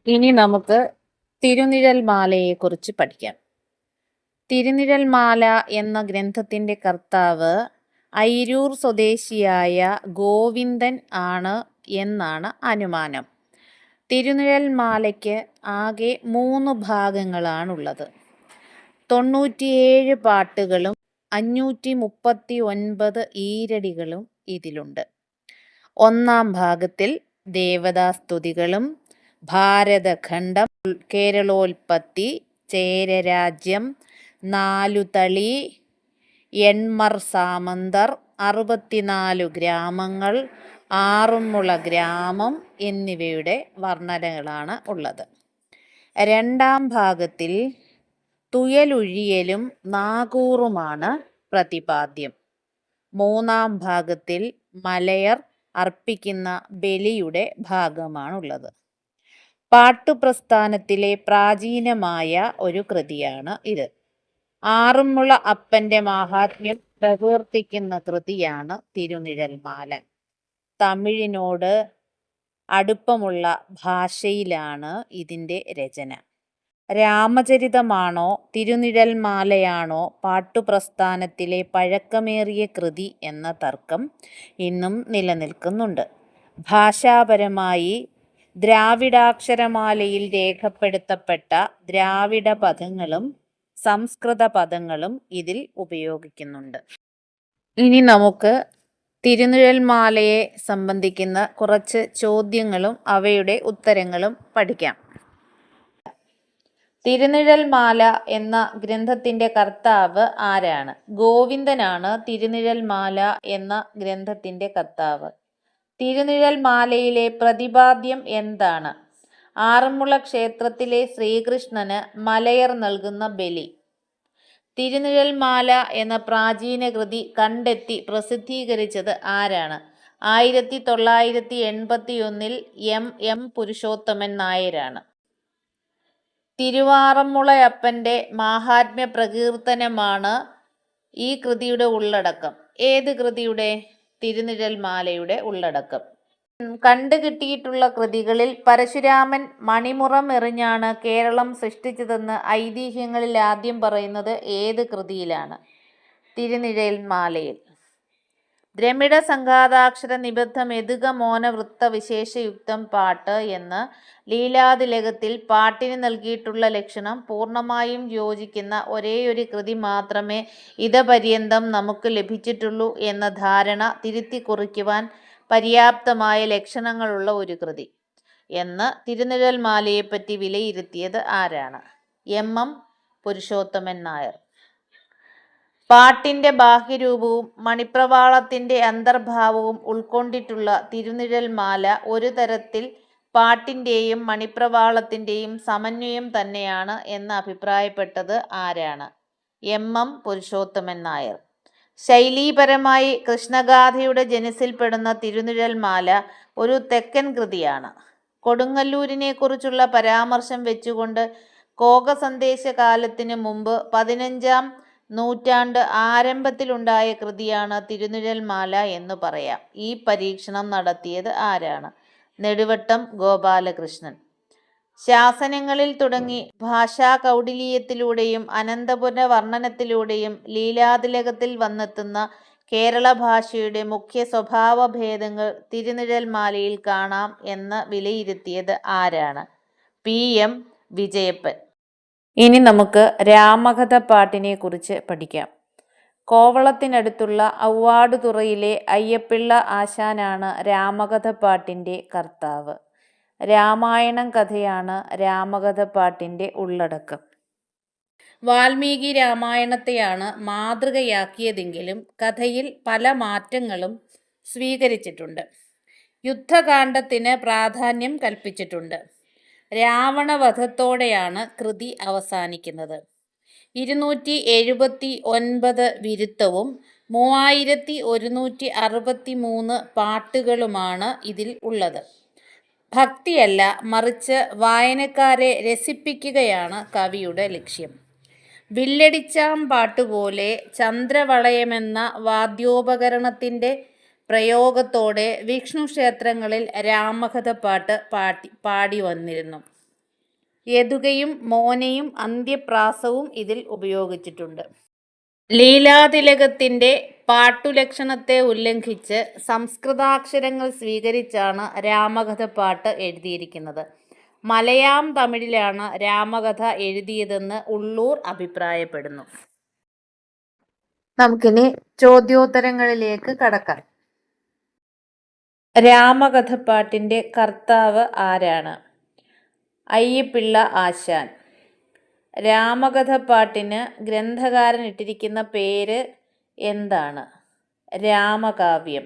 ഇനി നമുക്ക് തിരുനിഴൽ മാലയെക്കുറിച്ച് പഠിക്കാം. തിരുനിഴൽ മാല എന്ന ഗ്രന്ഥത്തിന്റെ കർത്താവ് അയിരൂർ സ്വദേശിയായ ഗോവിന്ദൻ ആണ് എന്നാണ് അനുമാനം. തിരുനിഴൽ മാലയ്ക്ക് ആകെ 3 ഭാഗങ്ങളാണുള്ളത്. 97 പാട്ടുകളും 539 ഈരടികളും ഇതിലുണ്ട്. 1-ാം ഭാഗത്തിൽ ദേവതാസ്തുതികളും ഭാരതഖണ്ഡം, കേരളോൽപ്പത്തി, ചേരരാജ്യം, 4 തളി, എൺമർ സാമന്തർ, 64 ഗ്രാമങ്ങൾ, ആറന്മുള ഗ്രാമം എന്നിവയുടെ വർണ്ണനകളാണ് ഉള്ളത്. 2-ാം ഭാഗത്തിൽ തുയലുഴിയലും നാഗൂറുമാണ് പ്രതിപാദ്യം. 3-ാം ഭാഗത്തിൽ മലയർ അർപ്പിക്കുന്ന ബലിയുടെ ഭാഗമാണുള്ളത്. പാട്ടുപ്രസ്ഥാനത്തിലെ പ്രാചീനമായ ഒരു കൃതിയാണ് ഇത്. ആറന്മുള അപ്പന്റെ മാഹാത്മ്യം പ്രകീർത്തിക്കുന്ന കൃതിയാണ് തിരുനിഴൽമാല. തമിഴിനോട് അടുപ്പമുള്ള ഭാഷയിലാണ് ഇതിൻ്റെ രചന. രാമചരിതമാണോ തിരുനിഴൽമാലയാണോ പാട്ടുപ്രസ്ഥാനത്തിലെ പഴക്കമേറിയ കൃതി എന്ന തർക്കം ഇന്നും നിലനിൽക്കുന്നുണ്ട്. ഭാഷാപരമായി ദ്രാവിഡാക്ഷരമാലയിൽ രേഖപ്പെടുത്തപ്പെട്ട ദ്രാവിഡ പദങ്ങളും സംസ്കൃത പദങ്ങളും ഇതിൽ ഉപയോഗിക്കുന്നുണ്ട്. ഇനി നമുക്ക് തിരുനിഴൽമാലയെ സംബന്ധിക്കുന്ന കുറച്ച് ചോദ്യങ്ങളും അവയുടെ ഉത്തരങ്ങളും പഠിക്കാം. തിരുനിഴൽമാല എന്ന ഗ്രന്ഥത്തിന്റെ കർത്താവ് ആരാണ്? ഗോവിന്ദനാണ് തിരുനിഴൽമാല എന്ന ഗ്രന്ഥത്തിന്റെ കർത്താവ്. തിരുനിഴൽമാലയിലെ പ്രതിപാദ്യം എന്താണ്? ആറന്മുള ക്ഷേത്രത്തിലെ ശ്രീകൃഷ്ണന് മലയർ നൽകുന്ന ബലി. തിരുനിഴൽമാല എന്ന പ്രാചീന കൃതി കണ്ടെത്തി പ്രസിദ്ധീകരിച്ചത് ആരാണ്? 1981 എം പുരുഷോത്തമൻ നായരാണ്. തിരുവാറന്മുളയപ്പന്റെ മാഹാത്മ്യ പ്രകീർത്തനമാണ് ഈ കൃതിയുടെ ഉള്ളടക്കം. ഏത് കൃതിയുടെ? തിരുനിഴൽമാലയുടെ ഉള്ളടക്കം. കണ്ടുകിട്ടിയിട്ടുള്ള കൃതികളിൽ പരശുരാമൻ മണിമുറം എറിഞ്ഞാണ് കേരളം സൃഷ്ടിച്ചതെന്ന് ഐതിഹ്യങ്ങളിൽ ആദ്യം പറയുന്നത് ഏത് കൃതിയിലാണ്? തിരുനിഴൽമാലയിൽ. ദ്രമിഡ സംഘാതാക്ഷര നിബദ്ധ മെതുക മോന വൃത്ത വിശേഷയുക്തം പാട്ട് എന്ന് ലീലാതിലകത്തിൽ പാട്ടിന് നൽകിയിട്ടുള്ള ലക്ഷണം പൂർണ്ണമായും യോജിക്കുന്ന ഒരേയൊരു കൃതി മാത്രമേ ഇതപര്യന്തം നമുക്ക് ലഭിച്ചിട്ടുള്ളൂ എന്ന ധാരണ തിരുത്തി കുറിക്കുവാൻ പര്യാപ്തമായ ലക്ഷണങ്ങളുള്ള ഒരു കൃതി എന്ന് തിരുനിഴൽമാലയെപ്പറ്റി വിലയിരുത്തിയത് ആരാണ്? എം പുരുഷോത്തമൻ നായർ. പാട്ടിന്റെ ബാഹ്യരൂപവും മണിപ്രവാളത്തിന്റെ അന്തർഭാവവും ഉൾക്കൊണ്ടിട്ടുള്ള തിരുനിഴൽമാല ഒരു തരത്തിൽ പാട്ടിന്റെയും മണിപ്രവാളത്തിന്റെയും സമന്വയം തന്നെയാണ് എന്ന് അഭിപ്രായപ്പെട്ടത് ആരാണ്? എം പുരുഷോത്തമൻ നായർ. ശൈലീപരമായി കൃഷ്ണഗാഥയുടെ ജനുസിൽപ്പെടുന്ന തിരുനിഴൽമാല ഒരു തെക്കൻ കൃതിയാണ്. കൊടുങ്ങല്ലൂരിനെ കുറിച്ചുള്ള പരാമർശം വെച്ചുകൊണ്ട് കോകസന്ദേശ കാലത്തിന് മുമ്പ് 15-ാം നൂറ്റാണ്ട് ആരംഭത്തിലുണ്ടായ കൃതിയാണ് തിരുനിഴൽമാല എന്ന് പറയാം. ഈ പരീക്ഷണം നടത്തിയത് ആരാണ്? നെടുവട്ടം ഗോപാലകൃഷ്ണൻ. ശാസനങ്ങളിൽ തുടങ്ങി ഭാഷാ കൗടില്യത്തിലൂടെയും അനന്തപുര വർണ്ണനത്തിലൂടെയും ലീലാതിലകത്തിൽ വന്നെത്തുന്ന കേരള ഭാഷയുടെ മുഖ്യ സ്വഭാവഭേദങ്ങൾ തിരുനിഴൽമാലയിൽ കാണാം എന്ന് വിലയിരുത്തിയത് ആരാണ്? P M Vijayappan. ഇനി നമുക്ക് രാമകഥ പാട്ടിനെ കുറിച്ച് പഠിക്കാം. കോവളത്തിനടുത്തുള്ള ഔവാടുതുറയിലെ അയ്യപ്പിള്ള ആശാനാണ് രാമകഥ പാട്ടിൻ്റെ കർത്താവ്. രാമായണം കഥയാണ് രാമകഥ പാട്ടിൻ്റെ ഉള്ളടക്കം. വാൽമീകി രാമായണത്തെയാണ് മാതൃകയാക്കിയതെങ്കിലും കഥയിൽ പല മാറ്റങ്ങളും സ്വീകരിച്ചിട്ടുണ്ട്. യുദ്ധകാണ്ഡത്തിന് പ്രാധാന്യം കൽപ്പിച്ചിട്ടുണ്ട്. രാവണവധത്തോടെയാണ് കൃതി അവസാനിക്കുന്നത്. 279 വിരുത്തവും 3163 പാട്ടുകളുമാണ് ഇതിൽ ഉള്ളത്. ഭക്തിയല്ല, മറിച്ച് വായനക്കാരെ രസിപ്പിക്കുകയാണ് കവിയുടെ ലക്ഷ്യം. വില്ലടിച്ചാം പാട്ടുപോലെ ചന്ദ്രവളയമെന്ന വാദ്യോപകരണത്തിൻ്റെ പ്രയോഗത്തോടെ വിഷ്ണു ക്ഷേത്രങ്ങളിൽ രാമകഥ പാട്ട് പാടി വന്നിരുന്നു. യതുകയും മോനയും അന്ത്യപ്രാസവും ഇതിൽ ഉപയോഗിച്ചിട്ടുണ്ട്. ലീലാതിലകത്തിൻ്റെ പാട്ടുലക്ഷണത്തെ ഉല്ലംഘിച്ച് സംസ്കൃതാക്ഷരങ്ങൾ സ്വീകരിച്ചാണ് രാമകഥപ്പാട്ട് എഴുതിയിരിക്കുന്നത്. മലയാം തമിഴിലാണ് രാമകഥ എഴുതിയതെന്ന് ഉള്ളൂർ അഭിപ്രായപ്പെടുന്നു. നമുക്കിനി ചോദ്യോത്തരങ്ങളിലേക്ക് കടക്കാം. രാമകഥപ്പാട്ടിൻ്റെ കർത്താവ് ആരാണ്? അയ്യപ്പിള്ള ആശാൻ. രാമകഥപ്പാട്ടിന് ഗ്രന്ഥകാരൻ ഇട്ടിരിക്കുന്ന പേര് എന്താണ്? രാമകാവ്യം.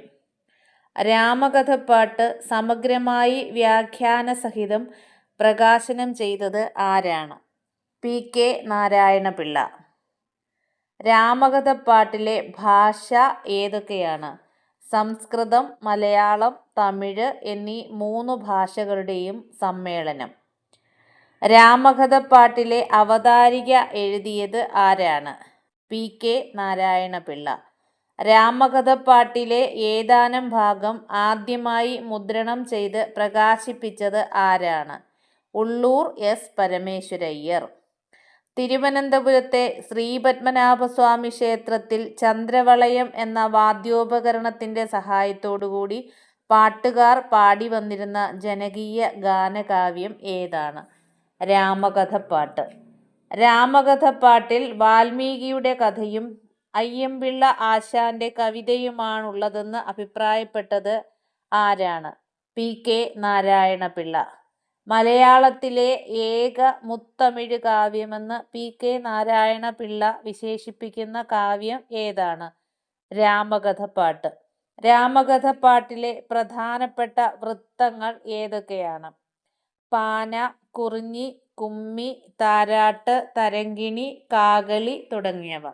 രാമകഥപ്പാട്ട് സമഗ്രമായി വ്യാഖ്യാനസഹിതം പ്രകാശനം ചെയ്തത് ആരാണ്? PK നാരായണപിള്ള. രാമകഥപ്പാട്ടിലെ ഭാഷ ഏതൊക്കെയാണ്? സംസ്കൃതം, മലയാളം, തമിഴ് എന്നീ 3 ഭാഷകളുടെയും സമ്മേളനം. രാമകഥപ്പാട്ടിലെ അവതാരിക എഴുതിയത് ആരാണ്? PK നാരായണപിള്ള. രാമകഥപ്പാട്ടിലെ ഏതാനും ഭാഗം ആദ്യമായി മുദ്രണം ചെയ്ത് പ്രകാശിപ്പിച്ചത് ആരാണ്? ഉള്ളൂർ S പരമേശ്വരയ്യർ. തിരുവനന്തപുരത്തെ ശ്രീപത്മനാഭസ്വാമി ക്ഷേത്രത്തിൽ ചന്ദ്രവളയം എന്ന വാദ്യോപകരണത്തിൻ്റെ സഹായത്തോടുകൂടി പാട്ടുകാർ പാടിവന്നിരുന്ന ജനകീയ ഗാനകാവ്യം ഏതാണ്? രാമകഥപ്പാട്ട്. രാമകഥപ്പാട്ടിൽ വാൽമീകിയുടെ കഥയും അയ്യമ്പിള്ള ആശാന്റെ കവിതയുമാണുള്ളതെന്ന് അഭിപ്രായപ്പെട്ടത് ആരാണ്? PK നാരായണപിള്ള. മലയാളത്തിലെ ഏക മുത്തമിഴ് കാവ്യമെന്ന് PK നാരായണപിള്ള വിശേഷിപ്പിക്കുന്ന കാവ്യം ഏതാണ്? രാമകഥപ്പാട്ട്. രാമകഥപ്പാട്ടിലെ പ്രധാനപ്പെട്ട വൃത്തങ്ങൾ ഏതൊക്കെയാണ്? പാന, കുറിഞ്ഞി, കുമ്മി, താരാട്ട്, തരങ്കിണി, കാകളി തുടങ്ങിയവ.